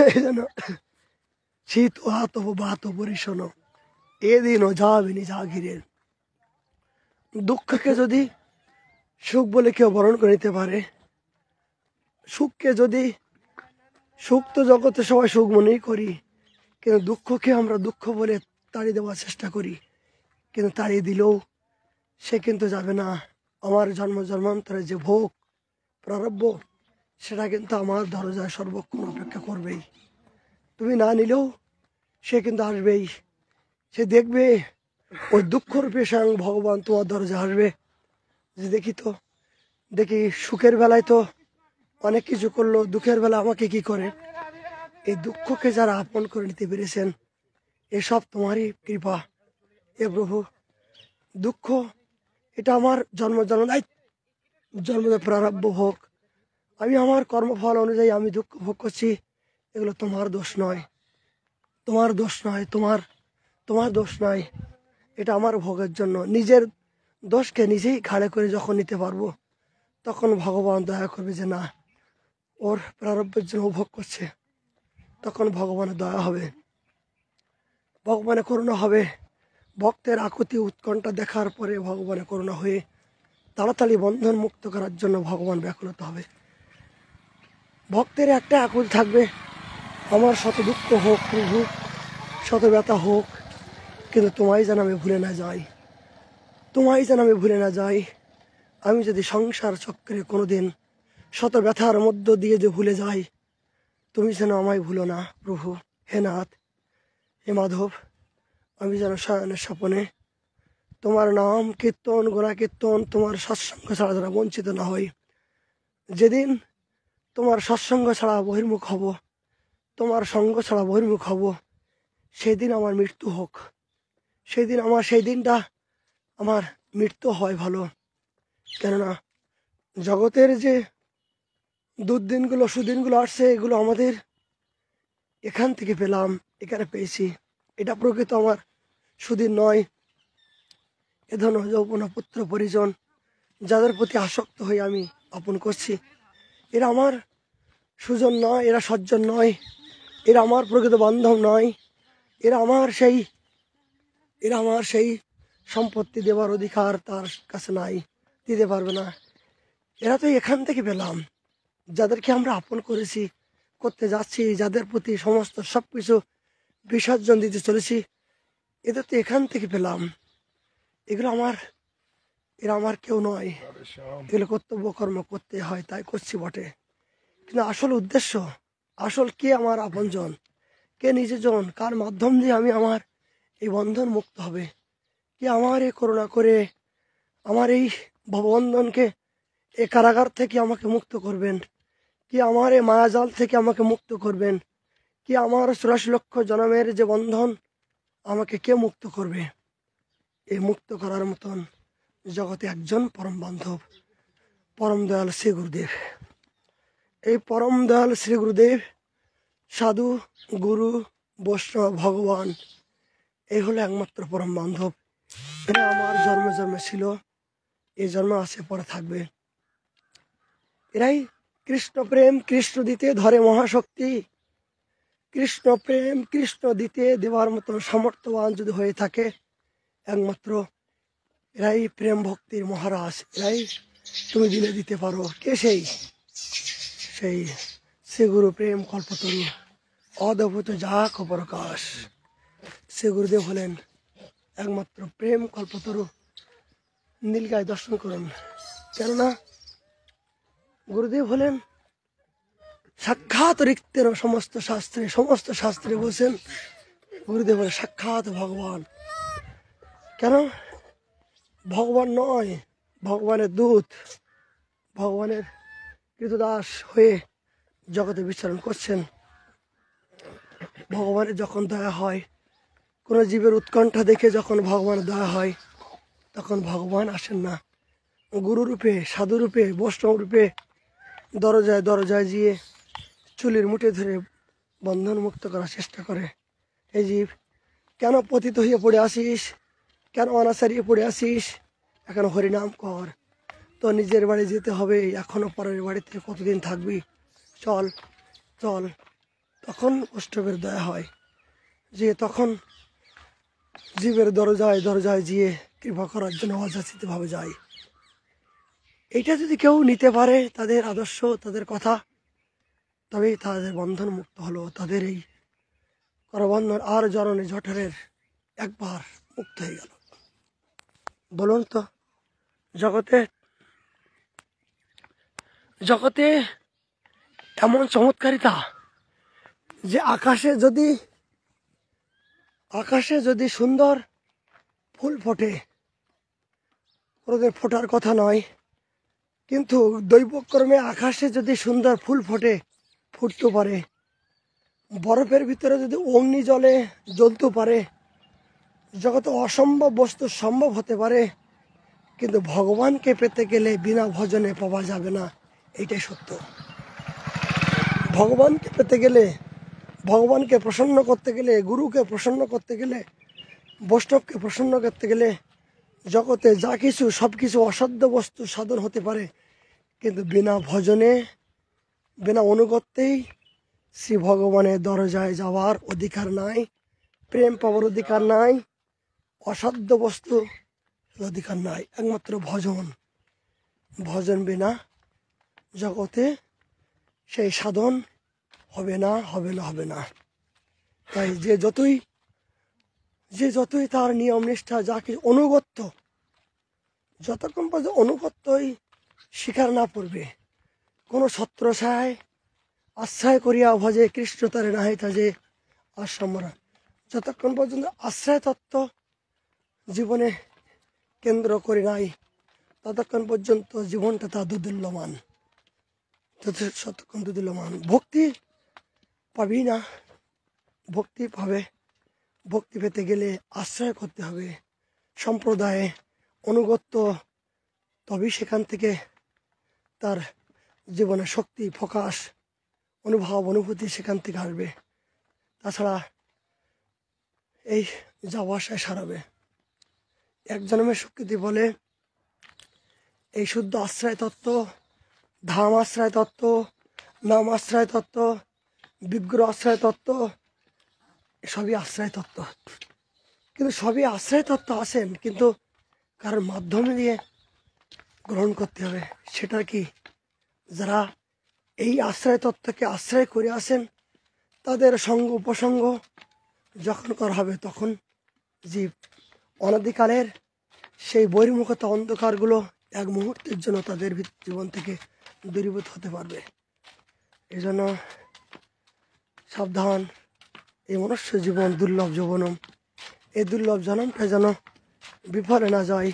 এই জন্য শীত হাত বাত পরিশোনো এদিনও যাবিনি জাগিরের। দুঃখকে যদি সুখ বলে কেউ বরণ করে নিতে পারে, সুখকে যদি, সুখ তো জগতে সবাই সুখ মনেই করি, কিন্তু দুঃখকে আমরা দুঃখ বলে তাড়িয়ে দেওয়ার চেষ্টা করি, কিন্তু তাড়িয়ে দিলেও সে কিন্তু যাবে না। আমার জন্ম জন্মান্তরে যে ভোগ প্রারব্য, সেটা কিন্তু আমার দরজায় সর্বক্ষণ অপেক্ষা করবেই। তুমি না নিলেও সে কিন্তু আসবেই। সে দেখবে ওই দুঃখরূপে স্বয়ং ভগবান তোমার দরজা আসবে। যে দেখি সুখের বেলায় তো অনেক কিছু করলো, দুঃখের বেলা আমাকে কি করে। এই দুঃখকে যারা আপন করে নিতে পেরেছেন, এসব তোমারই কৃপা। এ প্রভু, দুঃখ এটা আমার জন্ম প্রারব্য ভোগ। আমি আমার কর্মফল অনুযায়ী আমি দুঃখ ভোগ করছি। এগুলো তোমার দোষ নয়, তোমার দোষ নয়, তোমার দোষ নয়। এটা আমার ভোগের জন্য। নিজের দোষকে নিজেই ঘাড়ে করে যখন নিতে পারবো, তখন ভগবান দয়া করবে যে না, ওর প্রারব্যের জন্য ভোগ করছে। তখন ভগবানের দয়া হবে, ভগবানের করুণা হবে। ভক্তের আকুতি উৎকণ্ঠা দেখার পরে ভগবানের করুণা হয়ে তাড়াতাড়ি বন্ধন মুক্ত করার জন্য ভগবান ব্যাকুলতা হবে। ভক্তের একটা আকুতি থাকবে, আমার শত দুঃখ হোক প্রভু, শত ব্যথা হোক, কিন্তু তোমায় যেন আমি ভুলে না যাই, তোমায় যেন আমি ভুলে না যাই। আমি যদি সংসার চক্রে কোনোদিন শত ব্যথার মধ্য দিয়ে যে ভুলে যাই, তুমি যেন আমায় ভুলো না প্রভু। হে নাথ, হে মাধব, আমি যেন শয়নের স্বপনে তোমার নাম কীর্তন গোনা কীর্তন, তোমার সৎসঙ্গ ছাড়া যেন বঞ্চিত না হই। যেদিন তোমার সৎসঙ্গ ছাড়া বহির্মুখ হব, তোমার সঙ্গ ছাড়া বহির্মুখ হব, সেদিন আমার মৃত্যু হোক। সেই দিনটা আমার মৃত্যু হয় ভালো। কেননা জগতের যে দুর্দিনগুলো সুদিনগুলো আসছে, এগুলো আমাদের এখান থেকে পেলাম, এখানে পেয়েছি। এটা প্রকৃত আমার সুদিন নয়। এ ধন যৌবন পুত্র পরিজন যাদের প্রতি আসক্ত হয়ে আমি আপন করছি, এরা আমার সুজন নয়, এরা সজ্জন নয়, এরা আমার প্রকৃত বান্ধব নয়। এরা আমার সেই সম্পত্তি দেওয়ার অধিকার তার কাছে নাই, দিতে পারবে না। এরা তো এখান থেকে পেলাম, যাদেরকে আমরা আপন করেছি, করতে যাচ্ছি, যাদের প্রতি সমস্ত সব কিছু বিসর্জন দিতে চলেছি, এদের তো এখান থেকে পেলাম। এরা আমার কেউ নয়। এগুলো কর্তব্য কর্ম করতে হয়, তাই করছি বটে, কিন্তু আসল উদ্দেশ্য, আসল কে আমার আপনজন, কে নিজেজন, কার মাধ্যম দিয়ে আমি আমার এই বন্ধন মুক্ত হবে, কে আমার এই করুণা করে আমার এই ভববন্ধনকে, এই কারাগার থেকে আমাকে মুক্ত করবেন, কি আমার এই মায়াজাল থেকে আমাকে মুক্ত করবেন, কি আমার 84 লক্ষ জন্মের যে বন্ধন আমাকে কে মুক্ত করবে। এই মুক্ত করার মতন জগতে একজন পরম বান্ধব, পরম দয়াল শ্রী গুরুদেব। এই পরম দয়াল শ্রী গুরুদেব, সাধু গুরু বৈষ্ণব ভগবান, এই হলো একমাত্র পরম বান্ধব। এরা আমার জন্মে ছিল, এই জন্ম আছে, পরে থাকবে। এরাই কৃষ্ণ প্রেম কৃষ্ণ দিতে ধরে মহাশক্তি। কৃষ্ণ প্রেম কৃষ্ণ দিতে দেওয়ার মতো সামর্থ্যবান যদি হয়ে থাকে, একমাত্র এরাই প্রেম ভক্তির মহারাজ। এরাই তুমি দিলে দিতে পারো। কে সেই শ্রী গুরু প্রেম কল্পতরু, অদ্ভুত যাক প্রকাশ। শ্রী গুরুদেব হলেন একমাত্র প্রেম কল্পতরু। নীলগায় দর্শন করুন, কেননা গুরুদেব হলেন সাক্ষাৎ রিক্তের সমস্ত শাস্ত্রে বলছেন গুরুদেব হলেন সাক্ষাৎ ভগবান। কেন ভগবান নয়, ভগবানের দূত, ভগবানের কৃতদাস হয়ে জগতে বিচরণ করছেন। ভগবানের যখন দয়া হয়, কোনো জীবের উৎকণ্ঠা দেখে যখন ভগবানের দয়া হয়, তখন ভগবান আসেন না, গুরুরূপে, সাধুরূপে, বৈষ্ণব রূপে দরজায় দরজায় গিয়ে চুলির মুঠে ধরে বন্ধন মুক্ত করার চেষ্টা করে। এই জীব, কেন পতিত হয়ে পড়ে আসিস, কেন অনাচারিয়ে পড়ে আসিস, এখন হরিনাম কর। তো নিজের বাড়ি যেতে হবে, এখনো পরের বাড়িতে কতদিন থাকবি, চল চল। তখন কষ্টবের দয়া হয়, যে তখন জীবের দরজায় দরজায় গিয়ে কৃপা করার জন্য অযাচিতভাবে যায়। এইটা যদি কেউ নিতে পারে, তাদের আদর্শ, তাদের কথা, তবেই তাদের বন্ধন মুক্ত হলো, তাদের এই করবন্ধন আর জরনে জঠরের একবার মুক্ত হয়ে গেল। বলুন তো, জগতে জগতে এমন চমৎকারিতা যে আকাশে যদি সুন্দর ফুল ফোটে, ওদের ফোটার কথা নয়, কিন্তু দৈবক্রমে আকাশে যদি সুন্দর ফুল ফুটতে পারে, বরফের ভিতরে যদি অগ্নি জলে জ্বলতে পারে, জগতে অসম্ভব বস্তু সম্ভব হতে পারে, কিন্তু ভগবানকে পেতে গেলে বিনা ভজনে পাওয়া যাবে না, এটাই সত্য। ভগবানকে পেতে গেলে, ভগবানকে প্রসন্ন করতে গেলে, গুরুকে প্রসন্ন করতে গেলে, বৈষ্ণবকে প্রসন্ন করতে গেলে, জগতে যা কিছু সব কিছু অসাধ্য বস্তু সাধন হতে পারে, কিন্তু বিনা ভজনে, বিনা অনুগত্যেই শ্রী ভগবানের দরজায় যাওয়ার অধিকার নাই, প্রেম পাওয়ার অধিকার নাই, অসাধ্য বস্তু অধিকার নাই, একমাত্র ভজন। ভজন বিনা জগতে সেই সাধন হবে না, হবে না, হবে না। তাই যে যতই তার নিয়ম নিষ্ঠা যা কিছু অনুগত্য, যতক্ষণ পর্যন্ত অনুগত্যই স্বীকার না করবে, কোনো ছত্রছায় আশ্রয় করিয়া ভজে কৃষ্ণ তারে নাহি তাজে আশ্রমরা, যতক্ষণ পর্যন্ত আশ্রয় তত্ত্ব জীবনে কেন্দ্র করে নাই, ততক্ষণ পর্যন্ত জীবনটা তা দুদুল্যমান, ততক্ষণ দুদুল্যমান। ভক্তি পাবি না, ভক্তি পাবে, ভক্তি পেতে গেলে আশ্রয় করতে হবে সম্প্রদায়ে, অনুগত্য, তবেই সেখান থেকে তার জীবনে শক্তি, প্রকাশ, অনুভব, অনুভূতি সেখান থেকে আসবে। তাছাড়া এই যাওয়া আসায় সারাবে। এক জন্মের স্বীকৃতি বলে এই শুদ্ধ আশ্রয় তত্ত্ব, ধাম আশ্রয় তত্ত্ব, নাম আশ্রয় তত্ত্ব, বিগ্রহ আশ্রয় তত্ত্ব, সবই আশ্রয় তত্ত্ব। কিন্তু সবই আশ্রয় তত্ত্ব আসেন, কিন্তু কারোর মাধ্যমে দিয়ে গ্রহণ করতে হবে। সেটা কি? যারা এই আশ্রয় তত্ত্বকে আশ্রয় করে আসেন, তাদের সঙ্গ উপসঙ্গ যখন করা হবে, তখন জীব অনাদিকালের সেই বহির্মুখতা অন্ধকারগুলো এক মুহূর্তের জন্য তাদের জীবন থেকে দূরীভূত হতে পারবে। এই জন্য সাবধান, এই মনুষ্য জীবন দুর্লভ যৌবনম, এই দুর্লভ জনমটা যেন বিফলে না যায়।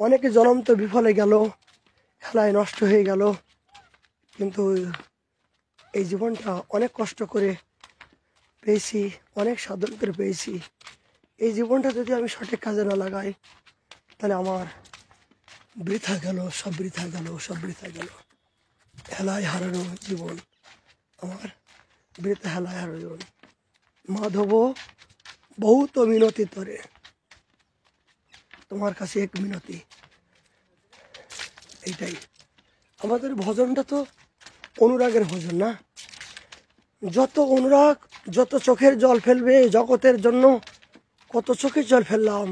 অনেকে জনম তো বিফলে গেল, খেলায় নষ্ট হয়ে গেল, কিন্তু এই জীবনটা অনেক কষ্ট করে পেয়েছি, অনেক সাধন করে পেয়েছি। এই জীবনটা যদি আমি সঠিক কাজে না লাগাই, তাহলে আমার বৃথা গেল, সব বৃথা গেল, সব বৃথা গেল। হেলায় হারানো জীবন আমার, বৃথা হেলায় হারানো জীবন। মাধব বহুত মিনতি তরে, তোমার কাছে এক মিনতি। এইটাই আমাদের ভজনটা, তো অনুরাগের ভজন না। যত অনুরাগ, যত চোখের জল ফেলবে জগতের জন্য, কত চোখের জল ফেললাম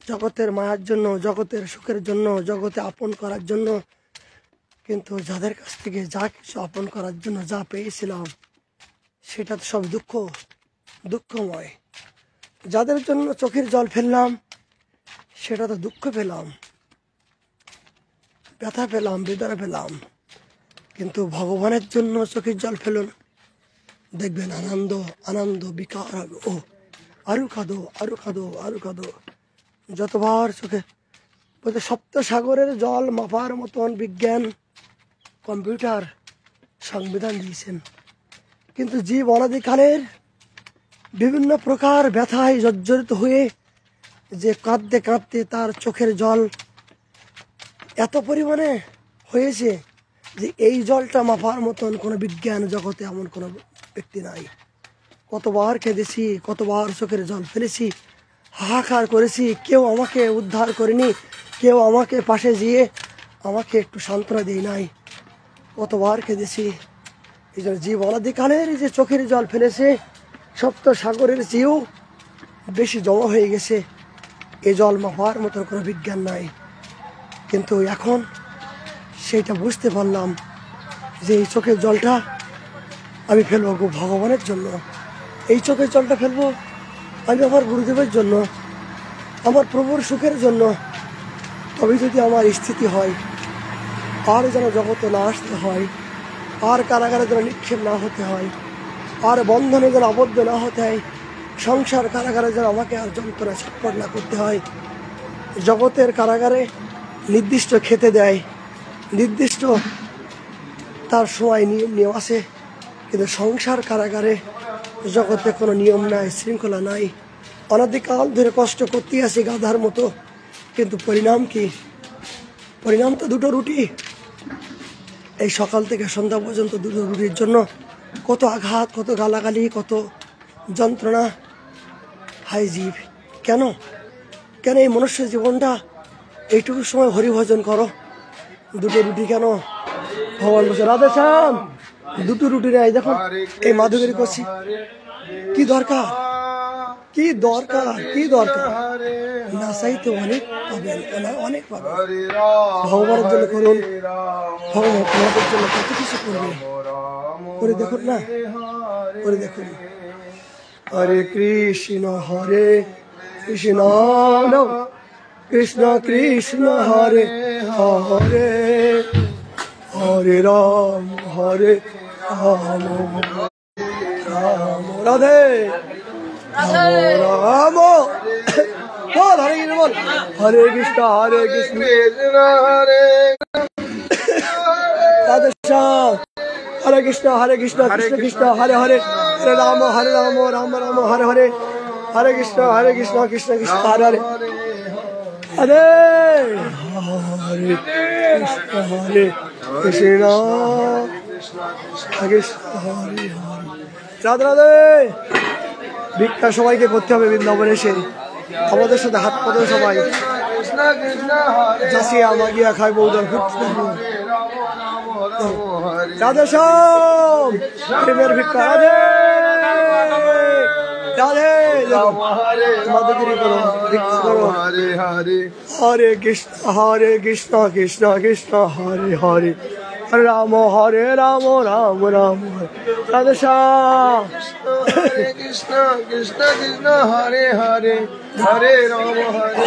জগতের মায়ার জন্য, জগতের সুখের জন্য, জগতে আপন করার জন্য। কিন্তু যাদের কাছ থেকে যা কিছু আপন করার জন্য যা পেয়েছিলাম, সেটা তো সব দুঃখময়। যাদের জন্য চোখের জল ফেললাম, সেটা তো দুঃখ পেলাম, ব্যথা পেলাম, বেদনা পেলাম। কিন্তু ভগবানের জন্য চোখের জল ফেলুন, দেখবেন আনন্দ, আনন্দ বিকার হবে। ও আরো কাঁদো, আরো কাঁদো, আরো কাঁদো। যতবার চোখে বলতে, সপ্ত সাগরের জল মাপার মতন বিজ্ঞান, কম্পিউটার সংবিধান দিয়েছেন, কিন্তু জীব অনাদিকালের বিভিন্ন প্রকার ব্যথায় জর্জরিত হয়ে যে কাঁদতে কাঁদতে তার চোখের জল এত পরিমাণে হয়েছে যে এই জলটা মাপার মতন কোনো বিজ্ঞান জগতে এমন কোনো ব্যক্তি নাই। কতবার কেঁদেছি, কতবার চোখের জল ফেলেছি, হাহাকার করেছি, কেউ আমাকে উদ্ধার করেনি, কেউ আমাকে পাশে গিয়ে আমাকে একটু সান্ত্বনা দেয় নাই। কতবার কেঁদেছি, এই জন্য জীব অনাদিকালের যে চোখের জল ফেলেছে সপ্ত সাগরের চেয়েও বেশি জমা হয়ে গেছে। এ জল মাপার মতো কোনো বিজ্ঞান নাই, কিন্তু এখন সেইটা বুঝতে পারলাম যে এই চোখের জলটা আমি ফেলবো ভগবানের জন্য। এই চোখের জলটা ফেলবো আমি আমার গুরুদেবের জন্য, আমার প্রভুর সুখের জন্য। তবে যদি আমার স্থিতি হয়, আর যেন জগতে না আসতে হয়, আর কারাগারে যেন নিক্ষেপ না হতে হয়, আর বন্ধনে যেন আবদ্ধ না হতে হয়, সংসার কারাগারে যেন আমাকে আর যন্ত্রণা ছটফট না করতে হয়। জগতের কারাগারে নির্দিষ্ট খেতে দেয়, নির্দিষ্ট তার সময় নিয়ম আছে, কিন্তু সংসার কারাগারে জগতে কোনো নিয়ম নাই, শৃঙ্খলা নাই। অনাদিকাল ধরে কষ্ট করতে আসি গাধার মতো, কিন্তু পরিণাম কি? পরিণাম তো দুটো রুটি। এই সকাল থেকে সন্ধ্যা পর্যন্ত দুটো রুটির জন্য কত আঘাত, কত গালাগালি, কত যন্ত্রণা। হাই জীব, কেন কেন এই মনুষ্য জীবনটা এইটুকু সময় হরিভজন করো, দুটো রুটি কেন? ভগবান বলছে রাধে শ্যাম দুটো রুটি নেই। দেখুন এই মাধুগিরি করছি, কি দরকার, কি দরকার, কি দরকার? না চাইতে অনেক পাবেন, অনেক পাবেন। ভগবানের জন্য করুন, ভগবান তোমাদের জন্য কত কিছু করবে। করে দেখুন না, করে দেখুন। হরে কৃষ্ণ কৃষ্ণ কৃষ্ণ কৃষ্ণ হরে হরে, হরে রাম রাম রাধে রাম বল, হরে কৃষ্ণ বল, হরে কৃষ্ণ রাধে শ্যাম, হরে কৃষ্ণ কৃষ্ণ কৃষ্ণ হরে হরে, হরে রাম রাম রাম হরে হরে, হরে কৃষ্ণ কৃষ্ণ কৃষ্ণ হরে হরে, হরে হরে কৃষ্ণ হরে কৃষ্ণ কৃষ্ণ হরে হরে। রাধে রাধে। ভিক্ষা সবাইকে করতে হবে বৃন্দাবনে এসে, আমাদের সাথে হাত পাতে সবাই। যাসিয়া মাগিয়া খাই বৌদার রাধে শ্যাম, প্রেমের ভিক্ষা। রাধে রাধে, মাধুগিরি করো, ভিক্ষা করো। হরে কৃষ্ণ কৃষ্ণ কৃষ্ণ হরে হরে, হরে রাম রাম রাম রাধে শ্যাম। হরে কৃষ্ণ কৃষ্ণ কৃষ্ণ হরে হরে, হরে রাম হরে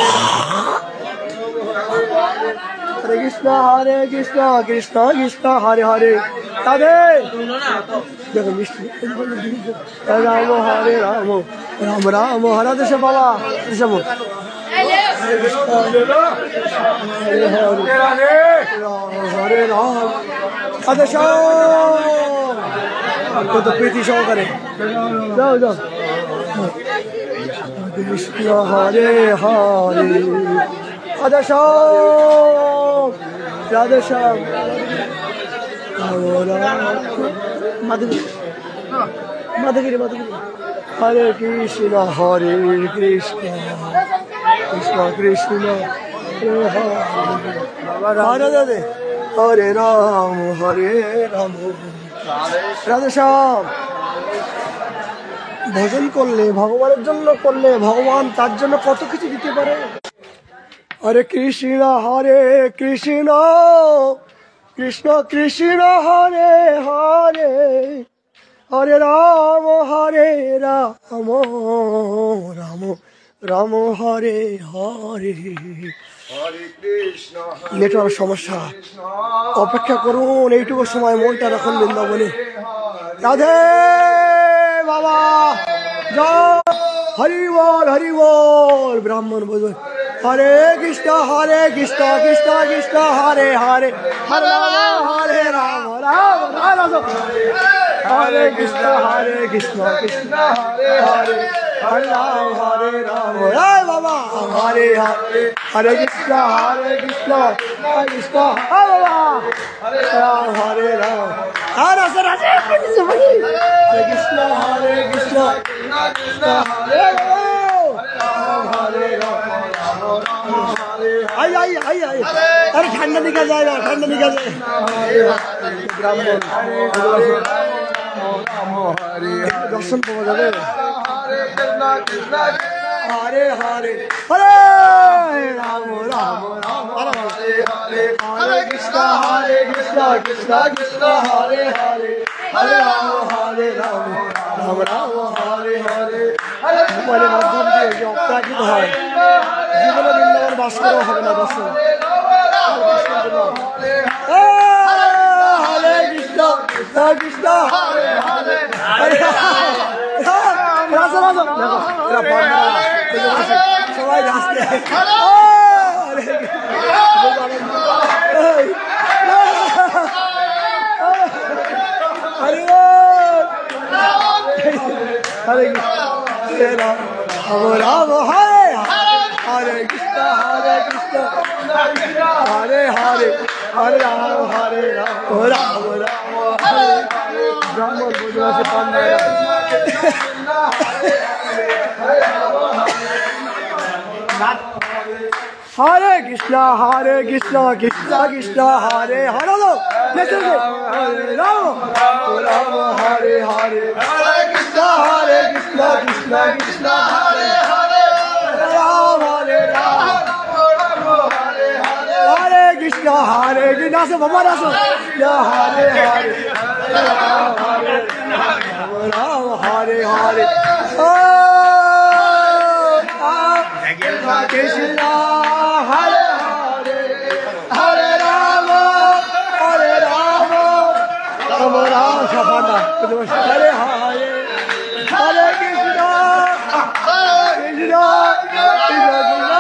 কৃষ্ণ কৃষ্ণ কৃষ্ণ হরে হরে, রাধে দেখো মিষ্টি। রাম হরে রাম রাম রাম হরে দেশে বাবা দেশে হরে রাম রাধে শ্যাম। কত প্রীতি সহকারে যাও যাও। কৃষ্ণ হরে হরে, রাধে শ্যাম রাধে শ্যাম। মাধুগিরি মাধুগিরি মাধুগিরি। হরে কৃষ্ণ কৃষ্ণ কৃষ্ণ হরে হরে, হরে রাম রাধে শ্যাম। ভজন করলে, ভগবানের জন্য করলে, ভগবান তার জন্য কত কিছু দিতে পারে। হরে কৃষ্ণ কৃষ্ণ কৃষ্ণ হরে হরে, হরে রাম রাম রাম রাম হরে হরে। নেটওয়ার্ক সমস্যা, অপেক্ষা করুন এইটুকু সময়, মনটা রাখুন বৃন্দাবনে। রাধে বাবা জয়, হরি বল। ব্রাহ্মণ বলবেন হরে কৃষ্ণ কৃষ্ণ কৃষ্ণ হরে হরে, হরে রাম রাম রাম হরে কৃষ্ণ কৃষ্ণ হরে হরে, হরে রাম হরে বাবা হরে হরে, হরে কৃষ্ণ কৃষ্ণ কৃষ্ণ হরে রাম হরে রাম হরে কৃষ্ণ কৃষ্ণ হরে আরে ঠান্ডা দিকে যায় না, ঠান্ডা দিকে যায়। ব্রাহ্মণ Hare Hare. দর্শন পাওয়া যাবে। Hare Krishna Krishna Hare Hare Hare Ram Ram Ram Hare Hare. Hare Krishna Krishna Krishna Hare Hare. হরে রাম হরে রাম রাম রাম হরে হরে। Hare মোবাইলের মাধ্যম দিয়ে যে অপ্রাকৃত হয়, জীবনে বৃন্দাবন বাস করা হবে না দর্শন। হরে কৃষ্ণ কৃষ্ণ কৃষ্ণ হরে হরে হরে রাজা রাজা দেখো এরা পান্ডা সবাই নাচছে। হরে হরে রাম রাম হরে হরে কৃষ্ণ হরে হরে হরে রাম হরে রাম রাম রাম হরে ব্রাহ্মণ বুঝবাসী পান্ডারা হরে কৃষ্ণ কৃষ্ণ কৃষ্ণ হরে হরে হরে রাম রাম হরে হরে হরে কৃষ্ণ কৃষ্ণ কৃষ্ণ হরে হরে রাম হরে রাম হরে কৃষ্ণ নাচো বাবা নাচো হরে হরে রাম হরে রাম হরে হরে কৃষ্ণ হরে হরে হরে রাম রাম রাম সফানা হরে হরে হরে কৃষ্ণ কৃষ্ণ কৃষ্ণ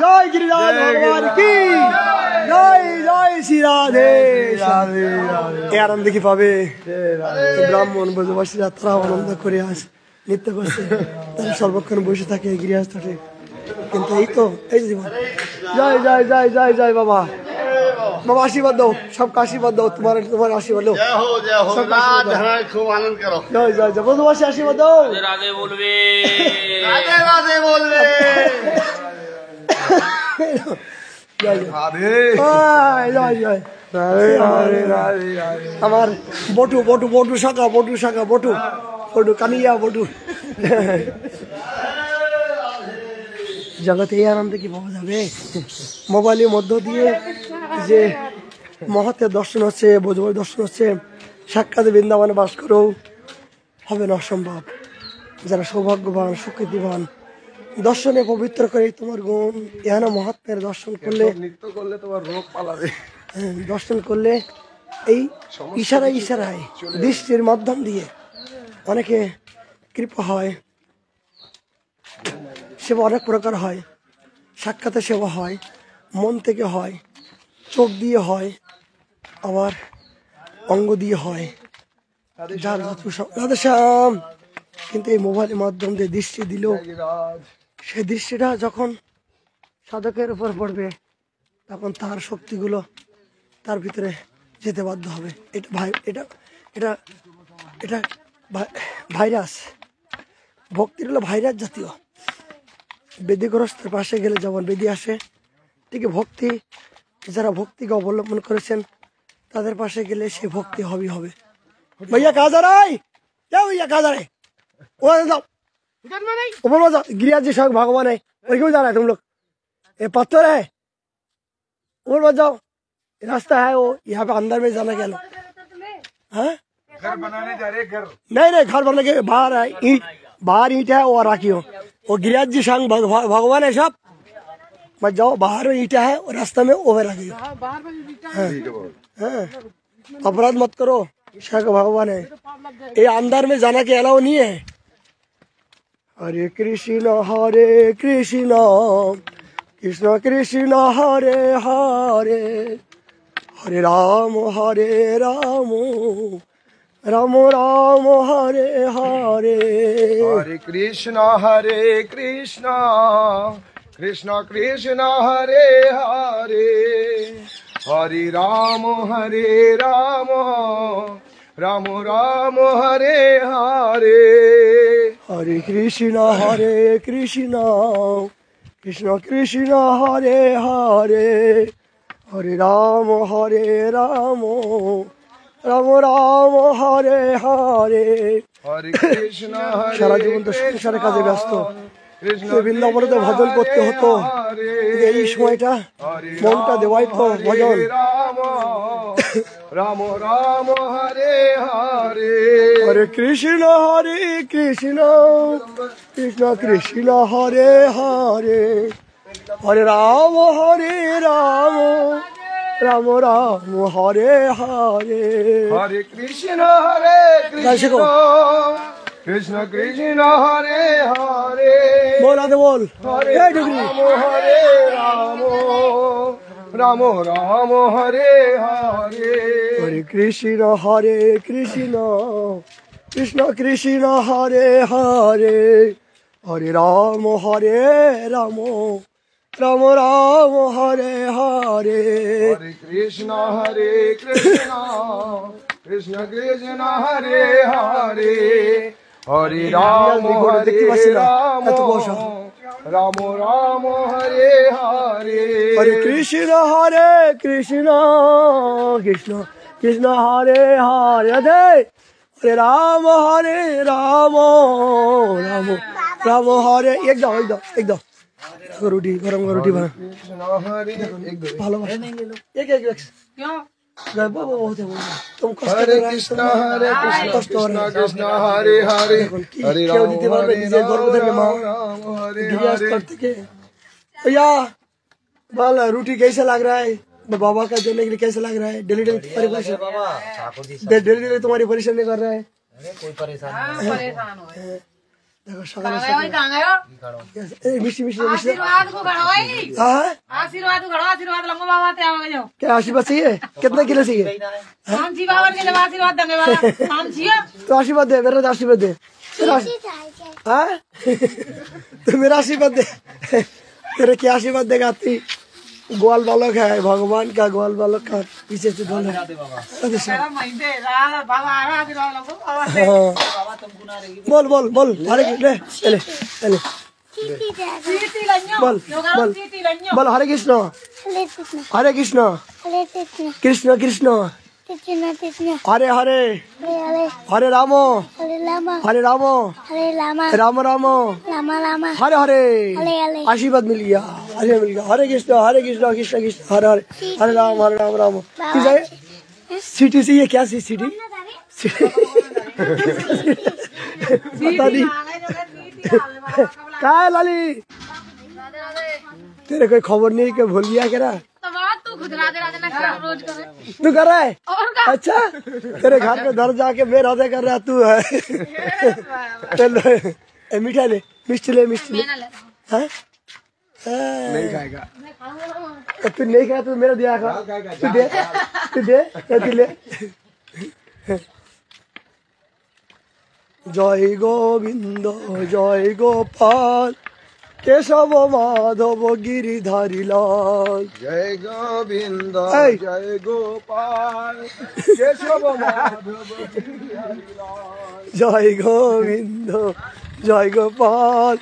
জয় গিরিরাজ ভগবান কি জয় জয় শ্রী রাধে এ আনন্দ কি পাবে ব্রাহ্মণ ব্রজবাসীরা তারা আনন্দ করে আস নৃত্য করছে, তারা সর্বক্ষণ বসে থাকে গিরিরাজ তটে। কিন্তু এই তো এই জীবন। জয় জয় জয় জয় জয় বাবা বাবা আশীর্বাদ দাও, সবকে আশীর্বাদ দাও, তোমার তোমার আশীর্বাদ দাও, খুব আনন্দ করো। জয় জয় জয় ব্রজবাসী আশীর্বাদ দাও। রাধে বলবে রাধে রাধে বলবে। জয় জয় জয় জয় আমার বটু বটু বটু শাখা বটু শাখা বটু বটু কানিয়া বটু। জগতে এই আনন্দ কি পাওয়া যাবে? মোবাইলের মধ্য দিয়ে যে মহতের দর্শন হচ্ছে, বোঝবার দর্শন হচ্ছে, সাক্ষাৎ বৃন্দাবনে বাস করেও হবে না, অসম্ভব। যারা সৌভাগ্যবান সুকৃতিবান দর্শনে পবিত্র করে তোমার গুণ এখানে মহাত্মের দর্শন করলে, নৃত্য করলে তোমার রোগ পালাবে। দর্শন করলে এই ইশারায় ইশারায় দৃষ্টির মাধ্যম দিয়ে অনেকে কৃপা হয়, সেবা অনেক প্রকার হয়, সাক্ষাতে সেবা হয়, মন থেকে হয়, চোখ দিয়ে হয়, আবার অঙ্গ দিয়ে হয়, যার রাধে শ্যাম। কিন্তু এই মোবাইলের মাধ্যম দিয়ে দৃষ্টি দিল, সেই দৃষ্টিটা যখন সাধকের উপর পড়বে তখন তার শক্তিগুলো তার ভিতরে যেতে বাধ্য হবে। এটা এটা এটা এটা ভাইরাস, ভক্তির হলো ভাইরাস জাতীয়। বেদিগ্রস্তের পাশে গেলে যেমন বেদি আসে, ঠিক ভক্তি যারা ভক্তিকে অবলম্বন করেছেন তাদের পাশে গেলে সে ভক্তি হবেই হবে। भैया कहाँ जा रहा है? क्या भैया कहाँ जा रहे? उधर जाओ, ऊपर मत जाओ। गिरिराज जी स्वयं भगवान है, और क्यों जा रहा है तुम लोग? ये पत्थर है, ऊपर मत जाओ। रास्ता है वो, यहाँ पे अंदर में जाना क्या? हाँ घर बनाने जा रहे घर। नहीं घर बनने के बाहर है, ईंट बाहर ईंट है वो रखी हो। वो गिरिराज जी स्वयं भगवान है सब। मत जाओ, बाहर में ईंटा है और रास्ता में वो रखी हो। अपराध मत करो, ईशा का भगवान है। ये अंदर में जाना के अलाउ नहीं है। हरे कृष्ण कृष्ण कृष्ण हरे हरे हरे राम राम राम हरे हरे। हरे कृष्ण कृष्ण कृष्ण हरे हरे हरे राम राम राम हरे हरे। हरे कृष्ण कृष्ण कृष्ण हरे हरे हरे राम রাম রাম হরে হরে। হরে কৃষ্ণ হরে সারা জীবন তো সংসারের কাজে ব্যস্ত, কৃষ্ণ বৃন্দাবনে তো ভজন করতে হতো, হরে এই সময়টা হরে মনটা দেওয়াই তো ভজন। রাম রাম রাম হরে হরে হরে কৃষ্ণ কৃষ্ণ কৃষ্ণ হরে হরে, হরে রাম রাম রাম হরে হরে। হরে কৃষ্ণ কৃষ্ণ কৃষ্ণ কৃষ্ণ হরে হরে বল আদে বল, হরে এই ঢুকরি। রাম হরে রাম রাম রাম হরে হরে হরে কৃষ্ণ কৃষ্ণ কৃষ্ণ হরে হরে, হরে রাম রাম রাম রাম হরে হরে। হরে কৃষ্ণ কৃষ্ণ কৃষ্ণ কৃষ্ণ হরে হরে হরে রাম দেখতে পাচ্ছি না, রাম এত বসা। রাম রাম হরে হরে হরে কৃষ্ণ কৃষ্ণ কৃষ্ণ কৃষ্ণ হরে হরে। রাধে হরে রাম রাম রাম রাম হরে। একদম রুটি গরম রুটি বানা কৃষ্ণ হরে ভালো एक एक क्यों? बाबा बहुत है तुम कष्ट हरे कृष्ण कष्ट हो रहा है। कृष्ण हरे हरे हरे क्यों राम नीति बार हरे नीचे गर्भधारण में माँ राम हरे गिरियास हरे करते के भैया बाल रोटी कैसा लग रहा है बाबा का देने के लिए? कैसा लग रहा है? डेली तुम्हारी परेशान डेली तुम्हारी परेशान नहीं कर रहा है? परेशान हो गए। देखो कहाँ गए हो? कहाँ गए हो? मिष्टी आशीर्वाद को घड़ो भाई। हाँ आशीर्वाद को घड़ो, आशीर्वाद लंगो बाबा ते आओगे जो। क्या आशीर्वाद चाहिए? कितना किलो चाहिए? हम जी बाबा के जब आशीर्वाद देंगे वाला हम जियो। तो आशीर्वाद दे, मेरा आशीर्वाद दे। हाँ तो मेरा आशीर्वाद दे। तेरे क्या आशीर्वाद देगा? ती ग्वाल बालक है, भगवान का ग्वाल बालक का पीछे से बोल तेरा महीने रात बाबा आ रहा आशीर्वाद लंगो बाबा से। बोल हरे ले ले ले चीटी लन्यो। बोल बोल चीटी लन्यो। बोल हरे कृष्ण कृष्ण कृष्ण कृष्ण हरे हरे हरे राम राम राम हरे हरे। आशीर्वाद मिल गया, हरे कृष्ण कृष्ण कृष्ण हरे हरे हरे राम राम। किस है सिटी से? ये क्या सिटी? पता नहीं क्या है लाली, तेरे कोई खबर नहीं कि भूल गया क्या? तो बात तू खुद राधे राधे ना कर रोज करे। तू कर रहा है? और का? अच्छा तेरे घर पे घर जाके मैं राधे कर रहा तू है। चलो मीठा ले, मिष्टी ले मैं ना ले। हाँ? नहीं खाएगा तो तू नहीं खाया तो मेरा दिया खा। तू दे तू ले। জয় গোবিন্দ জয় গোপাল কেশব মাধব গিরিধারী লাল। जय गोविंद এই। जय गोपाल केशव माधव জয় গোবিন্দ জয় গোপাল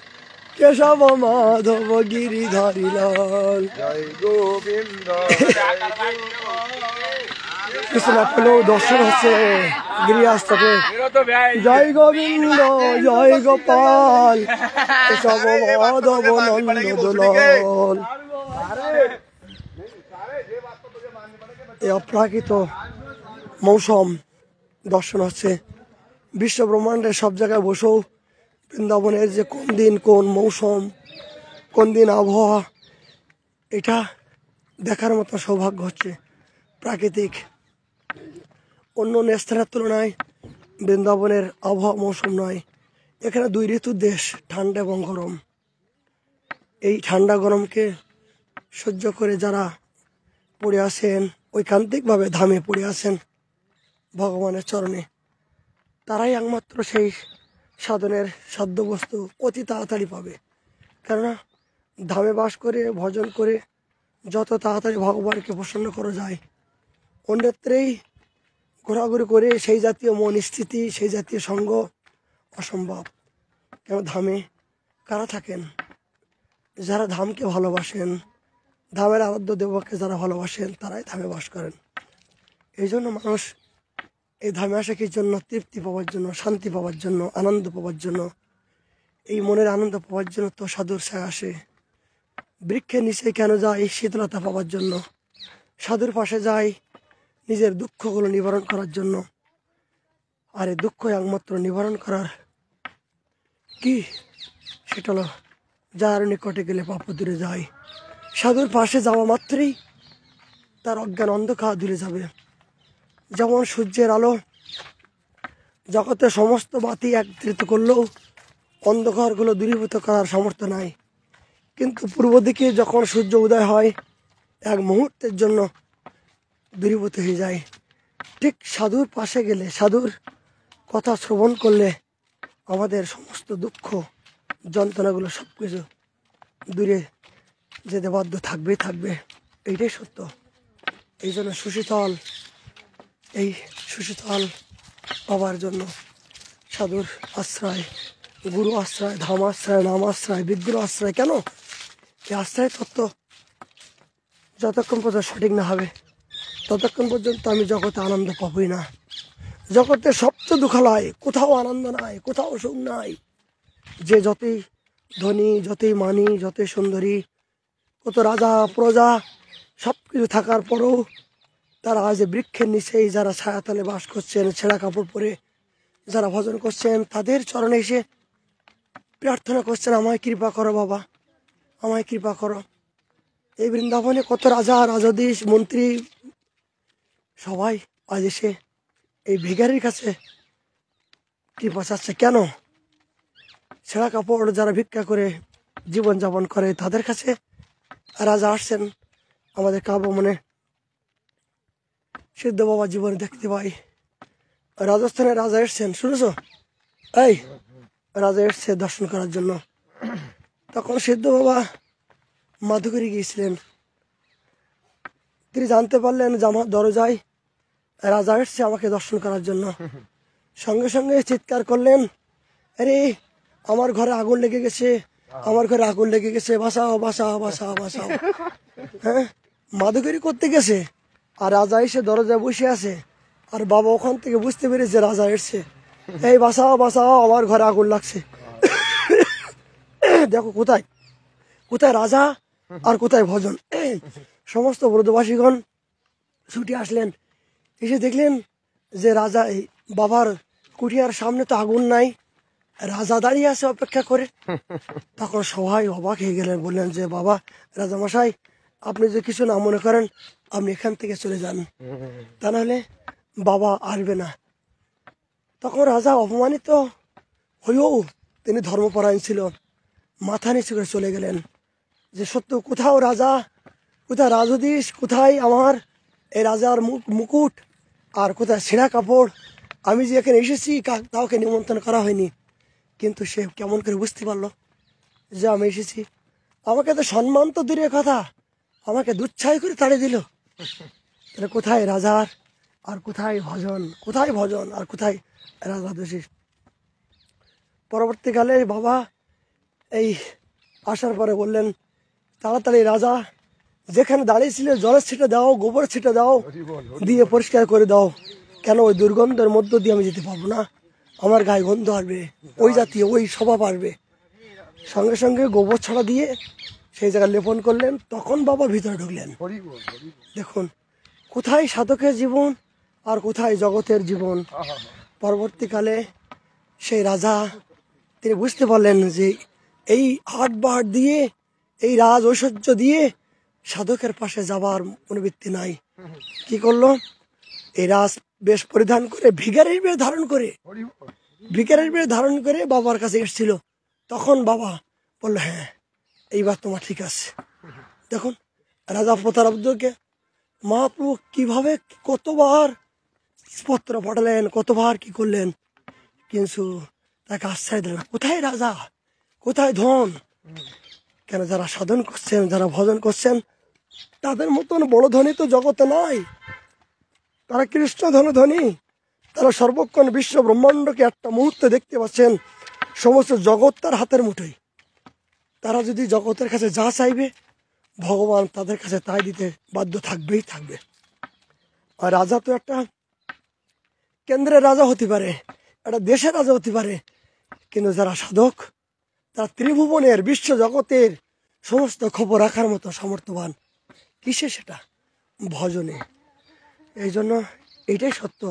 কেশব মাধব গিরিধারী লাল। जय गोविंद কৃষ্ণাপেলেও দর্শন হচ্ছে গিরিয়াস্তকে। জয় গোবিন্দ জয় গোপাল কেশব মাধব নন্দ দোলাল। এই অপ্রাকৃত মৌসুম দর্শন হচ্ছে বিশ্ব ব্রহ্মাণ্ডের সব জায়গায় বসেও বৃন্দাবনের যে কোন দিন কোন মৌসুম কোন দিন আবহাওয়া এটা দেখার মতো সৌভাগ্য হচ্ছে। প্রাকৃতিক অন্য স্থানের তুলনায় বৃন্দাবনের আবহাওয়া মৌসুম নয়, এখানে দুই ঋতুর দেশ, ঠান্ডা এবং গরম। এই ঠান্ডা গরমকে সহ্য করে যারা পড়ে আছেন ঐকান্তিকভাবে ধামে পড়ে আছেন ভগবানের চরণে, তারাই একমাত্র সেই সাধনের সাধ্যবস্তু অতি তাড়াতাড়ি পাবে। কেননা ধামে বাস করে ভজন করে যত তাড়াতাড়ি ভগবানকে প্রসন্ন করা যায়, অন্যত্রেই ঘোরাঘুরি করে সেই জাতীয় মন স্থিতি সেই জাতীয় সঙ্গ অসম্ভব। কেন ধামে কারা থাকেন? যারা ধামকে ভালোবাসেন, ধামের আরাধ্য দেবকে যারা ভালোবাসেন তারাই ধামে বাস করেন। এই জন্য মানুষ এই ধামে আসে কি জন্য? তৃপ্তি পাওয়ার জন্য, শান্তি পাওয়ার জন্য, আনন্দ পাওয়ার জন্য। এই মনের আনন্দ পাওয়ার জন্য তো সাধুর ছায়া আসে। বৃক্ষের নিচে কেন যায়? শীতলতা পাওয়ার জন্য। সাধুর পাশে যায় নিজের দুঃখগুলো নিবারণ করার জন্য। আর এই দুঃখ একমাত্র নিবারণ করার কি, সেটা হলো যার নিকটে গেলে পাপ দূরে যায়। সাধুর পাশে যাওয়া মাত্রই তার অজ্ঞান অন্ধকার দূরে যাবে। যেমন সূর্যের আলো জগতের সমস্ত বাতি একত্রিত করলেও অন্ধকারগুলো দূরীভূত করার সামর্থ্য নাই, কিন্তু পূর্ব দিকে যখন সূর্য উদয় হয় এক মুহূর্তের জন্য দূরীভূত হয়ে যায়। ঠিক সাধুর পাশে গেলে, সাধুর কথা শ্রবণ করলে আমাদের সমস্ত দুঃখ যন্ত্রণাগুলো সব কিছু দূরে যেতে বাধ্য থাকবে। এইটাই সত্য। এই জন্য সুশীতল, এই সুশীতল পাবার জন্য সাধুর আশ্রয়, গুরু আশ্রয়, ধাম আশ্রয়, নাম আশ্রয়, বিগ্রহ আশ্রয়। কেন? এই আশ্রয় তত্ত্ব যতক্ষণ পর্যন্ত সঠিক না হবে ততক্ষণ পর্যন্ত আমি জগতে আনন্দ পাবই না। জগতে সবচেয়ে দুঃখালয়, কোথাও আনন্দ নাই, কোথাও সুখ নাই। যে যতই ধনী, যতই মানি, যতই সুন্দরী, কত রাজা প্রজা সব কিছু থাকার পরেও তারা আজ বৃক্ষের নিচেই যারা ছায়াতলে বাস করছেন, ছেঁড়া কাপড় পরে যারা ভজন করছেন, তাদের চরণে এসে প্রার্থনা করছেন, আমায় কৃপা করো বাবা, আমায় কৃপা করো। এই বৃন্দাবনে কত রাজা, রাজাধীশ, মন্ত্রী সবাই আজ এসে এই ভিখারির কাছে কৃপা চাচ্ছে। কেন? ছেঁড়া কাপড় যারা ভিক্ষা করে জীবনযাপন করে তাদের কাছে রাজা আসছেন। আমাদের কাব্য মনে সিদ্ধ বাবা জীবনে দেখতে পাই, রাজস্থানের রাজা এসছেন, শুনেছ? এই রাজা এসছে দর্শন করার জন্য। তখন সিদ্ধ বাবা মাধুকরী গিয়েছিলেন। তিনি জানতে পারলেন যে আমার দরজায় রাজা এসছে আমাকে দর্শন করার জন্য। সঙ্গে সঙ্গে চিৎকার করলেন, আরে আমার ঘরে আগুন লেগে গেছে, আমার ঘরে আগুন লেগে গেছে, বাঁচাও বাঁচাও বাঁচাও বাঁচাও। হ্যাঁ, মাধুকরী করতে গেছে আর রাজা এসে দরজায় বসে আছে। আর বাবা ওখান থেকে বুঝতে পেরেছে রাজা এসছে, এই বাঁচাও বাঁচাও, আমার ঘরে আগুন লাগছে। দেখো কোথায় কোথায় রাজা আর কোথায় ভজন। সমস্ত ব্রজবাসীগণ ছুটে আসলেন, এসে দেখলেন যে রাজা এই বাবার কুঠিয়ার সামনে তো আগুন নাই, রাজা দাঁড়িয়ে আছে অপেক্ষা করে। তখন সবাই অবাক হয়ে গেলেন, বললেন যে বাবা রাজামশাই, আপনি যদি কিছু না মনে করেন আপনি এখান থেকে চলে যান, তা নাহলে বাবা আসবে না। তখন রাজা অপমানিত হয়েও, তিনি ধর্মপরায়ণ ছিল, মাথা নিচু করে চলে গেলেন যে সত্য কোথাও রাজা, কোথায় রাজধীশ, কোথায় আমার এই রাজার মুকুট, আর কোথায় ছেঁড়া কাপড়। আমি যে এখানে এসেছি কাউকে নিমন্ত্রণ করা হয়নি, কিন্তু সে কেমন করে বুঝতে পারলো যে আমি এসেছি? আমাকে তো সম্মান তো দূরের কথা, আমাকে দুচ্ছাই করে তাড়িয়ে দিল। তাহলে কোথায় রাজার আর কোথায় ভজন, কোথায় ভজন আর কোথায় রাজাধীশ? পরবর্তীকালে বাবা এই আসার পরে বললেন, তাড়াতাড়ি রাজা যেখানে দাঁড়িয়েছিল জলের ছিটে দাও, গোবর ছিটে দাও, দিয়ে পরিষ্কার করে দাও। কেন? ওই দুর্গন্ধের মধ্য দিয়ে আমি যেতে পারবো না, আমার গায়ে গন্ধ আসবে, ওই জাতীয় ওই স্বভাব আসবে। সঙ্গে সঙ্গে গোবর ছড়া দিয়ে সেই জায়গায় লেপন করলেন। তখন বাবা ভিতরে ঢুকলেন। দেখুন কোথায় সাধকের জীবন আর কোথায় জগতের জীবন। পরবর্তীকালে সেই রাজা তিনি বুঝতে পারলেন যে এই হাট বাহাট দিয়ে, এই রাজ ঐশ্বর্য দিয়ে সাধকের পাশে যাবার অনুবৃত্তি নাই। কি করলো? এই রাজ বেশ পরিধান করে, ভিখারির বেশ ধারণ করে, ভিখারির বেশ ধারণ করে বাবার কাছে এসেছিল। তখন বাবা বলল, হ্যাঁ এইবার তোমার ঠিক আছে। দেখুন রাজা প্রতারব্ধকে মহাপ্রভু কিভাবে কতবার পত্র পাঠালেন, কতবার কি করলেন, কিন্তু তাকে আশ্রয় দিলেন না। কোথায় রাজা, কোথায় ধন? কেন? যারা সাধন করছেন, যারা ভজন করছেন, তাদের মতন বড় ধনী তো জগতে নাই। তারা কৃষ্ণ ধনী, তারা সর্বক্ষণ বিশ্ব ব্রহ্মাণ্ডকে একটা মুহূর্তে দেখতে পাচ্ছেন। সমস্ত জগৎ তার হাতের মুঠোয়। তারা যদি জগতের কাছে যা চাইবে ভগবান তাদের কাছে তাই দিতে বাধ্য থাকবেই থাকবে। আর রাজা তো একটা কেন্দ্রের রাজা হতে পারে, একটা দেশের রাজা হতে পারে, কিন্তু যারা সাধক তারা ত্রিভুবনের বিশ্ব জগতের সমস্ত খবর রাখার মতো সমর্থবান। কিসে? সেটা ভজনে। এই জন্য এইটাই সত্য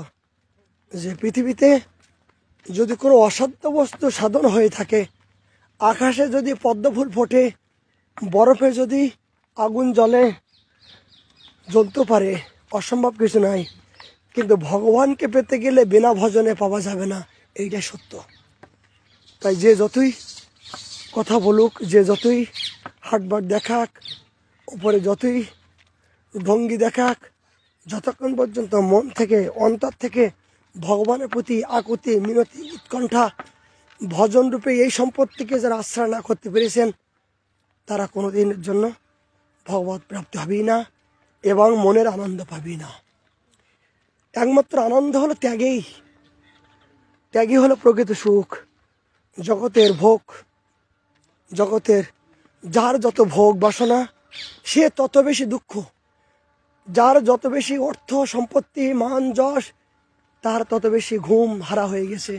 যে পৃথিবীতে যদি কোনো অসাধ্য বস্তু সাধন হয়ে থাকে, আকাশে যদি পদ্মফুল ফোটে, বরফে যদি আগুন জ্বলতে পারে, অসম্ভব কিছু নাই। কিন্তু ভগবানকে পেতে গেলে বিনা ভজনে পাওয়া যাবে না, এইটাই সত্য। তাই যে যতই কথা বলুক, যে যতই হাটবাট দেখাক, উপরে যতই ভঙ্গি দেখাক, যতক্ষণ পর্যন্ত মন থেকে অন্তর থেকে ভগবানের প্রতি আকুতি মিনতি উৎকণ্ঠা ভজন রূপে এই সম্পত্তিকে যারা আশ্রয় না করতে পেরেছেন, তারা কোনোদিনের জন্য ভগবত প্রাপ্তি হবেই না এবং মনের আনন্দ পাবেই না। একমাত্র আনন্দ হলো ত্যাগেই। ত্যাগই হলো প্রকৃত সুখ। জগতের ভোগ, জগতের যার যত ভোগ বাসনা সে তত বেশি দুঃখ, যার যত বেশি অর্থ সম্পত্তি মান যশ তার তত বেশি ঘুম হারা হয়ে গেছে।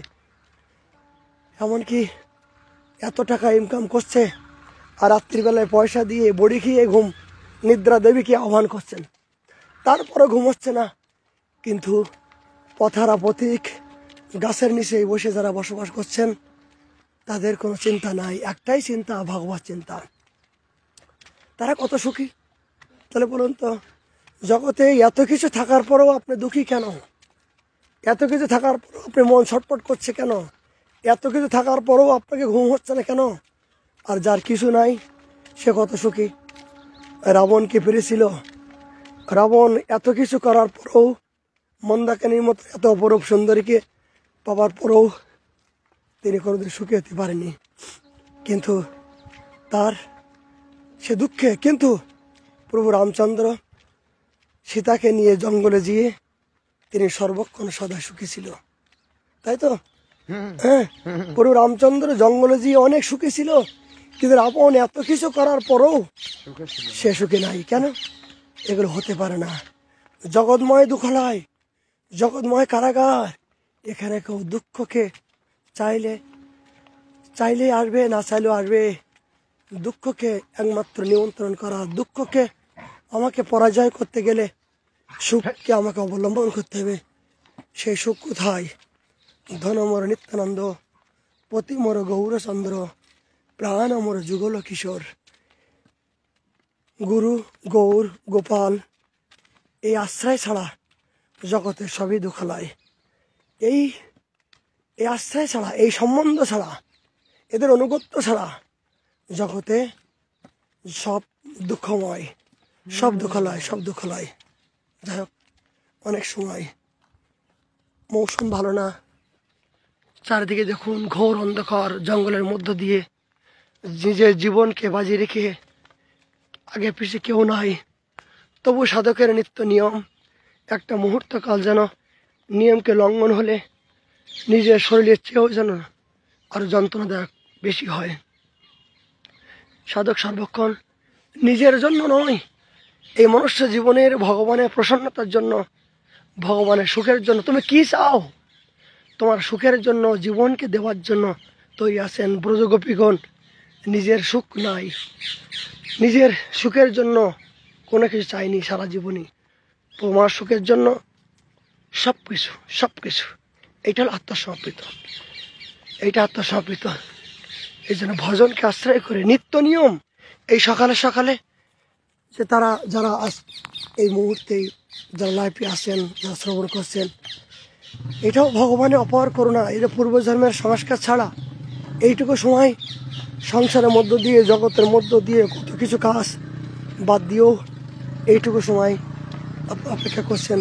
এমনকি এত টাকা ইনকাম করছে আর রাত্রিবেলায় পয়সা দিয়ে বড়ি খেয়ে ঘুম নিদ্রা দেবীকে আহ্বান করছেন, তারপরও ঘুম হচ্ছে না। কিন্তু পথারা পথিক গাছের নিচে বসে যারা বসবাস করছেন তাদের কোনো চিন্তা নাই, একটাই চিন্তা, ভগবত চিন্তা। তারা কত সুখী। তাহলে বলুন তো, জগতে এত কিছু থাকার পরেও আপনি দুঃখী কেন? এত কিছু থাকার পরেও আপনি মন ছটফট করছে কেন? এত কিছু থাকার পরেও আপনাকে ঘুম হচ্ছে না কেন? আর যার কিছু নাই সে কত সুখী। রাবণকে পেরেছিল, রাবণ এত কিছু করার পরেও, মন্দাকিনীর মতো এত অপরূপ সুন্দরীকে পাওয়ার পরেও তিনি কোনোদিন সুখী হতে পারেনি। কিন্তু তার সে দুঃখে, কিন্তু প্রভু রামচন্দ্র সীতাকে নিয়ে জঙ্গলে গিয়ে তিনি সর্বক্ষণ সদা সুখী ছিল, তাই তো? হ্যাঁ, প্রভু রামচন্দ্র জঙ্গলে গিয়ে অনেক সুখী ছিল, কিন্তু রাবণ এত কিছু করার পরেও সে সুখী নাই। কেন? এগুলো হতে পারে না। জগৎময় দুঃখালয়, জগৎময় কারাগার, এখানে কেউ দুঃখকে চাইলে আসবে, না চাইলেও আসবে। দুঃখকে একমাত্র নিয়ন্ত্রণ করা, দুঃখকে আমাকে পরাজয় করতে গেলে সুখকে আমাকে অবলম্বন করতে হবে। সেই সুখ কোথায়? ধনমর নিত্যানন্দ, পতিমর গৌরচন্দ্র, প্রাণ অমর যুগল কিশোর, গুরু গৌর গোপাল, এই আশ্রয় ছাড়া জগতে সবই দুঃখালয়। এই আশ্রয় ছাড়া, এই সম্বন্ধ ছাড়া, এদের অনুগত্য ছাড়া জগতে সব দুঃখময়, সব দুঃখালয়, সব দুঃখালয়। যাই হোক, অনেক সময় মৌসুম ভালো না, চারিদিকে দেখুন ঘোর অন্ধকার, জঙ্গলের মধ্য দিয়ে নিজের জীবনকে বাজিয়ে রেখে আগে পিছিয়ে কেউ নাই, তবু সাধকের নিত্য নিয়ম একটা মুহূর্তকাল যেন নিয়মকে লঙ্ঘন হলে নিজের শরীরের চেয়েও যেন আরো যন্ত্রণাদায়ক বেশি হয়। সাধক সর্বক্ষণ নিজের জন্য নয়, এই মনুষ্য জীবনের ভগবানের প্রসন্নতার জন্য, ভগবানের সুখের জন্য। তুমি কি চাও? তোমার সুখের জন্য, জীবনকে দেওয়ার জন্য তৈরি আছেন ব্রজগোপীগণ। নিজের সুখ নাই, নিজের সুখের জন্য কোনো কিছু চাইনি সারা জীবনই, তোমার সুখের জন্য সব কিছু। এইটা হলো আত্মসমর্পিত, এইটা আত্মসমর্পিত। এই জন্য ভজনকে আশ্রয় করে নিত্য নিয়ম এই সকালে সকালে যে তারা যারা এই মুহূর্তে যারা লাইফে আসেন, যারা শ্রবণ করছেন, এটাও ভগবানের অপার করুণা। এটা পূর্বজন্মের সংস্কার ছাড়া এইটুকু সময় সংসারের মধ্য দিয়ে, জগতের মধ্য দিয়ে কত কিছু কাজ বাদ দিয়েও এইটুকু সময় অপেক্ষা করছেন।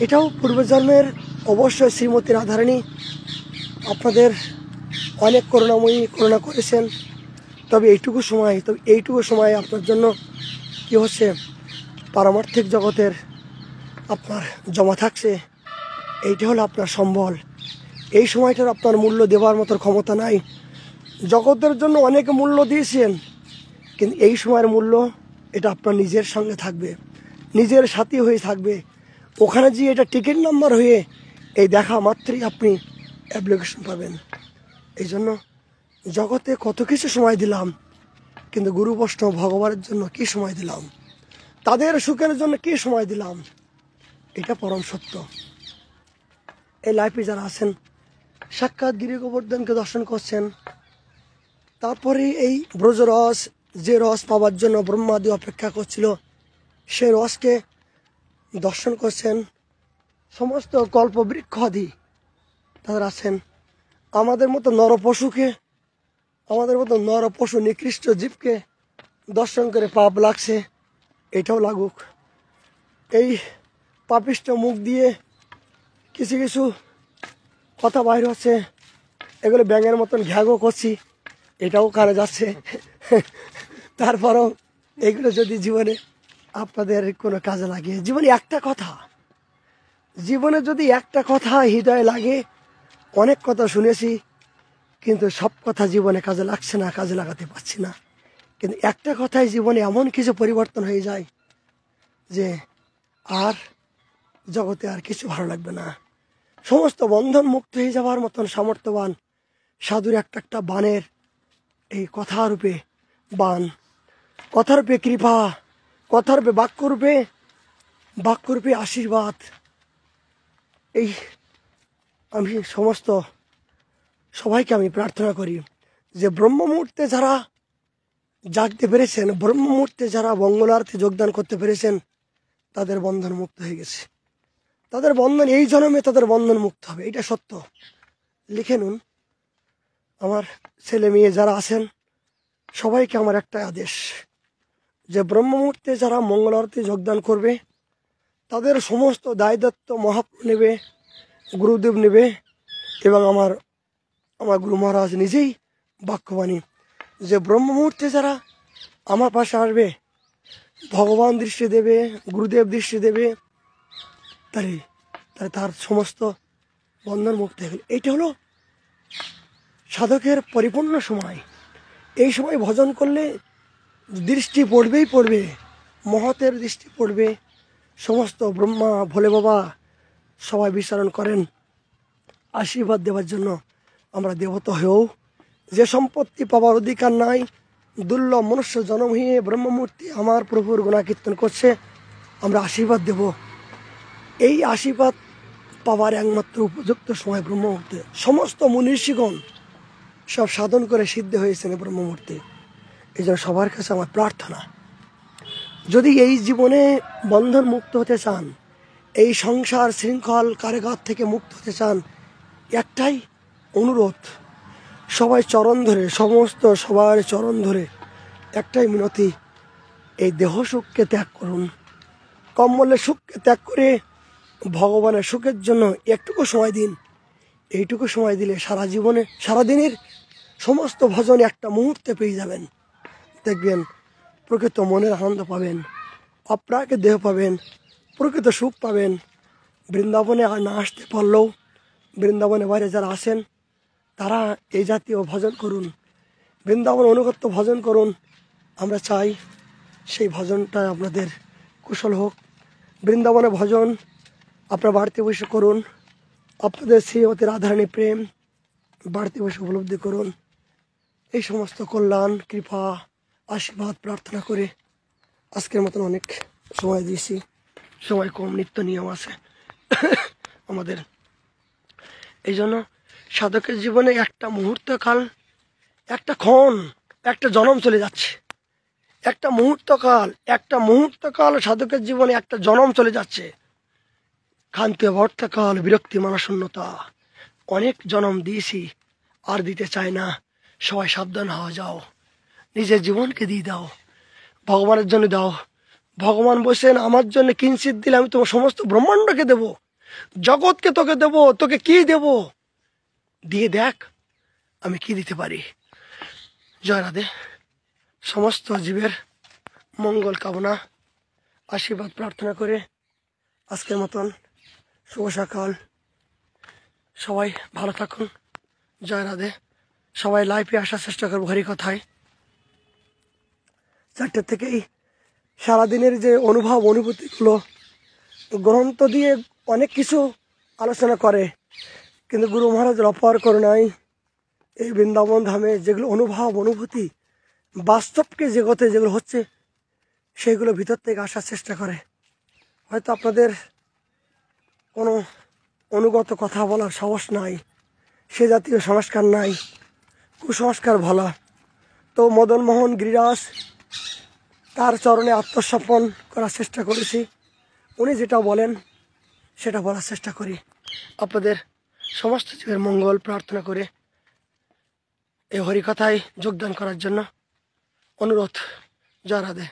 এটাও পূর্বজন্মের অবশ্যই শ্রীমতী রাধারানী আপনাদের অনেক করুণাময়ী, করুণা করেছেন। তবে এইটুকু সময় আপনার জন্য কি হচ্ছে, পারমার্থিক জগতের আপনার জমা থাকছে। এইটা হলো আপনার সম্বল। এই সময়টার আপনার মূল্য দেওয়ার মতো ক্ষমতা নাই। জগতের জন্য অনেকে মূল্য দিয়েছেন, কিন্তু এই সময়ের মূল্য এটা আপনার নিজের সঙ্গে থাকবে, নিজের সাথী হয়ে থাকবে। ওখানে যে এটা টিকিট নাম্বার হয়ে এই দেখা মাত্রই আপনি অ্যাপ্লিকেশন পাবেন। এই জন্য জগতে কত কিছু সময় দিলাম, কিন্তু গুরু বৈষ্ণব ভগবানের জন্য কি সময় দিলাম, তাদের সুখের জন্য কি সময় দিলাম, এটা পরম সত্য। এই লাইফে যারা আছেন, সাক্ষাৎ গিরি গোবর্ধনকে দর্শন করছেন, তারপরে এই ব্রজরস, যে রস পাওয়ার জন্য ব্রহ্মাদি অপেক্ষা করছিল, সেই রসকে দর্শন করছেন। সমস্ত কল্পবৃক্ষ আদি তাদের আছেন। আমাদের মতো নরপশুকে, আমাদের মতো নরপশু নিকৃষ্ট জীবকে দর্শন করে পাপ লাগছে, এটাও লাগুক। এই পাপিষ্ট মুখ দিয়ে কিছু কিছু কথা বাইর হচ্ছে, এগুলো ব্যাঙের মতন ঘ্যাগও করছি, এটাও কানে যাচ্ছে। তারপরও এগুলো যদি জীবনে আপনাদের কোনো কাজে লাগে, জীবনে একটা কথা, জীবনে যদি একটা কথা হৃদয়ে লাগে, অনেক কথা শুনেছি কিন্তু সব কথা জীবনে কাজে লাগছে না, কাজে লাগাতে পারছি না। কিন্তু একটা কথাই জীবনে এমন কিছু পরিবর্তন হয়ে যায় যে আর জগতে আর কিছু ভালো লাগবে না। সমস্ত বন্ধন মুক্ত হয়ে যাওয়ার মতন সামর্থ্যবান সাধুর একটা একটা বানের এই কথারূপে বান, কথারূপে কৃপা, কথারূপে বাক্যরূপে আশীর্বাদ। এই আমি সমস্ত সবাইকে আমি প্রার্থনা করি যে ব্রহ্ম মুহূর্তে যারা জাগতে পেরেছেন, ব্রহ্ম মুহূর্তে যারা মঙ্গলার্থে যোগদান করতে পেরেছেন, তাদের বন্ধন মুক্ত হয়ে গেছে। তাদের বন্ধন এই জন্মে তাদের বন্ধন মুক্ত হবে, এটা সত্য। লিখে নুন। আমার ছেলে মেয়ে যারা আছেন সবাইকে আমার একটা আদেশ যে ব্রহ্ম মুহূর্তে যারা মঙ্গলার্থে যোগদান করবে, তাদের সমস্ত দায়িত্ব মহাপ্রভু নেবে, গুরুদেব নেবে, এবং আমার গুরু মহারাজ নিজেই বাক্যবাণী যে ব্রহ্ম মুহূর্তে যারা আমার পাশে আসবে, ভগবান দৃষ্টি দেবে, গুরুদেব দৃষ্টি দেবে, তাহলে তার সমস্ত বন্ধন মুক্ত হয়ে গেল। এইটা হলো সাধকের পরিপূর্ণ সময়। এই সময় ভজন করলে দৃষ্টি পড়বেই পড়বে, মহতের দৃষ্টি পড়বে। সমস্ত ব্রহ্মা ভোলে বাবা সবাই বিচারণ করেন আশীর্বাদ দেওয়ার জন্য। আমরা দেবতা হয়েও যে সম্পত্তি পাওয়ার অধিকার নাই, দুর্লভ মনুষ্য জন্ম হয়ে ব্রহ্মমূর্তি আমার প্রভুর গুণাকীর্তন করছে, আমরা আশীর্বাদ দেব। এই আশীর্বাদ পাওয়ার একমাত্র উপযুক্ত সময় ব্রহ্ম মুহূর্তে। সমস্ত মুনীষীগণ সব সাধন করে সিদ্ধ হয়েছেন ব্রহ্ম মুহূর্তে। এই জন্য সবার কাছে আমার প্রার্থনা, যদি এই জীবনে বন্ধন মুক্ত হতে চান, এই সংসার শৃঙ্খল কারাগার থেকে মুক্ত হতে চান, একটাই অনুরোধ, সবাই চরণ ধরে, সমস্ত সবার চরণ ধরে একটাই মিনতি, এই দেহ সুখকে ত্যাগ করুন। কম্বলের সুখকে ত্যাগ করে ভগবানের সুখের জন্য একটুকু সময় দিন। এইটুকু সময় দিলে সারা জীবনে, সারাদিনের সমস্ত ভজন একটা মুহূর্তে পেয়ে যাবেন। দেখবেন প্রকৃত মনের আনন্দ পাবেন, অপ্রাকে দেহ পাবেন, প্রকৃত সুখ পাবেন। বৃন্দাবনে আর না আসতে পারলেও বৃন্দাবনে বাইরে যারা আসেন তারা এই জাতীয় ভজন করুন, বৃন্দাবন অনুগত্য ভজন করুন। আমরা চাই সেই ভজনটা আপনাদের কুশল হোক। বৃন্দাবনে ভজন আপনারা বাড়িতে বসে করুন, আপনাদের শ্রীমতী রাধারানী প্রেম বাড়িতে বসে উপলব্ধি করুন। এই সমস্ত কল্যাণ কৃপা আশীর্বাদ প্রার্থনা করে আজকের মতন অনেক সময় দিয়েছি, সময় কম, নিত্য নিয়ম আছে আমাদের। এই জন্য সাধকের জীবনে একটা মুহূর্তকাল, একটা ক্ষণ, একটা জনম চলে যাচ্ছে। একটা মুহূর্তকাল সাধকের জীবনে একটা জনম চলে যাচ্ছে। ক্ষান্তি বর্তকাল বিরক্তি মানশূন্যতা, অনেক জনম দিয়েছি, আর দিতে চাই না। সবাই সাবধান হওয়া যাও, নিজের জীবনকে দিয়ে দাও, ভগবানের জন্য দাও। ভগবান বলছেন আমার জন্য কিঞ্চিত দিলে আমি তোমার সমস্ত ব্রহ্মাণ্ডকে দেব, জগৎকে তোকে দেব, তোকে কি দেব, দিয়ে দেখ আমি কি দিতে পারি। জয় রাধে। সমস্ত জীবের মঙ্গল কামনা আশীর্বাদ প্রার্থনা করে আজকের মতন শুভ সকাল। সবাই ভালো থাকুন। জয় রাধে। সবাই লাইফে আসার চেষ্টা করবো হরি কথায়। 4টে থেকেই সারাদিনের যে অনুভূতিগুলো গ্রন্থ দিয়ে অনেক কিছু আলোচনা করে, কিন্তু গুরু মহারাজের অপার করুণায় এই বৃন্দাবন ধামে যেগুলো অনুভব অনুভূতি বাস্তবকে জগতে যেগুলো হচ্ছে সেগুলো ভিতর থেকে আসার চেষ্টা করে। হয়তো আপনাদের কোনো অনুগত কথা বলার সাহস নাই, সে জাতীয় সংস্কার নাই, কুসংস্কার ভালো। তো মদন মোহন গিরিরাজ তার চরণে আত্মসমর্পণ করার চেষ্টা করেছি। উনি যেটা বলেন সেটা বলার চেষ্টা করি। আপনাদের সমস্ত জীবের মঙ্গল প্রার্থনা করে এই হরিকথায় যোগদান করার জন্য অনুরোধ। জয় রাধে,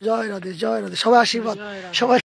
জয় রাধে, জয় রাধে। সবাই আশীর্বাদ, সবাই